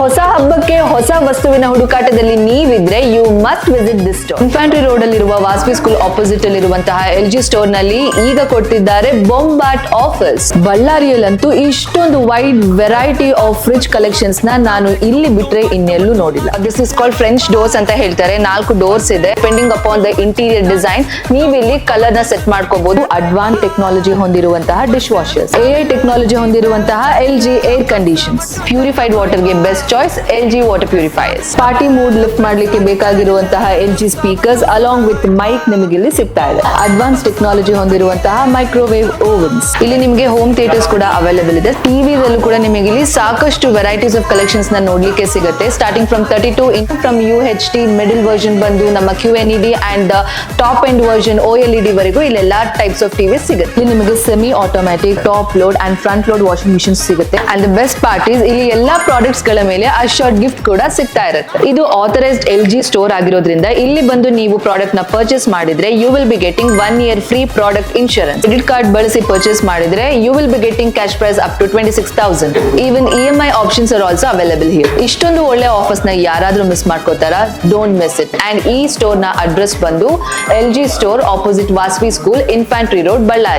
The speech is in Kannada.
ಹೊಸ ಹಬ್ಬಕ್ಕೆ ಹೊಸ ವಸ್ತುವಿನ ಹುಡುಕಾಟದಲ್ಲಿ ನೀವಿದ್ರೆ you must visit this store. Infantry road ಅಲ್ಲಿರುವ ವಾಸವಿ ಸ್ಕೂಲ್ ಆಪೋಸಿಟ್ ಅಲ್ಲಿರುವಂತಹ LG ಸ್ಟೋರ್ ನಲ್ಲಿ ಈಗ ಕೊಡ್ತಿದ್ದಾರೆ ಬೊಂಬಾಟ್ ಆಫರ್ಸ್. ಬಳ್ಳಾರಿಯಲ್ಲಂತೂ ಇಷ್ಟೊಂದು wide variety of fridge collections ನಾನು ಇಲ್ಲಿ ಬಿಟ್ರೆ ಇನ್ನೆಲ್ಲೂ ನೋಡಿಲ್ಲ. This is called French doors ಅಂತ ಹೇಳ್ತಾರೆ. 4 ಡೋರ್ಸ್ ಇದೆ. Depending upon the interior design ನೀವು ಇಲ್ಲಿ ಕಲರ್ ನ ಸೆಟ್ ಮಾಡ್ಕೋಬಹುದು. ಅಡ್ವಾನ್ಸ್ ಟೆಕ್ನಾಲಜಿ ಹೊಂದಿರುವಂತಹ ಡಿಶ್ ವಾಷರ್ಸ್, AI ಟೆಕ್ನಾಲಜಿ ಹೊಂದಿರುವಂತಹ LG air conditions, purified water ಗೆ best choice LG water purifiers. Party mood lift ಮಾಡ್ಲಿಕ್ಕೆ ಬೇಕಾಗಿರುವಂತಹ LG speakers along with mic ನಿಮಗೆ ಇಲ್ಲಿ ಸಿಗ್ತಾ ಇದೆ. ಅಡ್ವಾನ್ಸ್ ಟೆಕ್ನಾಲಜಿ ಹೊಂದಿರುವಂತಹ ಮೈಕ್ರೋವೇವ್ ಓವನ್ಸ್. ಇಲ್ಲಿ ನಿಮಗೆ ಹೋಮ್ ಥಿಯೇಟರ್ಸ್ ಕೂಡ ಅವೈಲೇಬಲ್ ಇದೆ. ಟಿವಿಸ್ ಅಲ್ಲೂ ಕೂಡ ನಿಮಗೆ ಇಲ್ಲಿ ಸಾಕಷ್ಟು ವೆರೈಟೀಸ್ ಆಫ್ ಕಲೆಕ್ಷನ್ಸ್ ನ ನೋಡ್ಲಿಕ್ಕೆ ಸಿಗುತ್ತೆ. Starting from 32 inch, from UHD middle version ಬಂದು ನಮ್ಮ QNED and top end version OLED ವರೆಗೂ ಇಲ್ಲೆಲ್ಲಾ ಟೈಪ್ಸ್ ಆಫ್ ಟಿವಿ ಸಿಗುತ್ತೆ. ಇಲ್ಲಿ ನಿಮಗೆ semi automatic top load and front load washing machine ಸಿಗುತ್ತೆ. And the best part is ಇಲ್ಲಿ ಎಲ್ಲಾ ಪ್ರಾಡಕ್ಟ್ಸ್ ಗಳ ಮೇಲೆ ಅಶೋರ್ಡ್ ಗಿಫ್ಟ್ ಕೂಡ ಸಿಗ್ತಾ ಇರುತ್ತೆ. ಇದು ಆಥರೈಸ್ಡ್ LG ಸ್ಟೋರ್ ಆಗಿರೋದ್ರಿಂದ ಇಲ್ಲಿ ಬಂದು ನೀವು ಪ್ರಾಡಕ್ಟ್ ನ ಪರ್ಚೇಸ್ ಮಾಡಿದ್ರೆ you will be getting 1 year free product insurance. Credit card ಬಳಸಿ ಪರ್ಚೇಸ್ ಮಾಡಿದ್ರೆ you will be getting cash price up to 26,000. Even EMI options are also available here. ಇಷ್ಟೊಂದು ಒಳ್ಳೆ ಆಫರ್ಸ್ ನ ಯಾರಾದ್ರೂ ಮಿಸ್ ಮಾಡ್ಕೋತಾರಾ? Don't miss it. ಅಂಡ್ ಈ ಸ್ಟೋರ್ ನ ಅಡ್ರೆಸ್ ಬಂದು LG store opposite Vasavi school, infantry road, Ballari.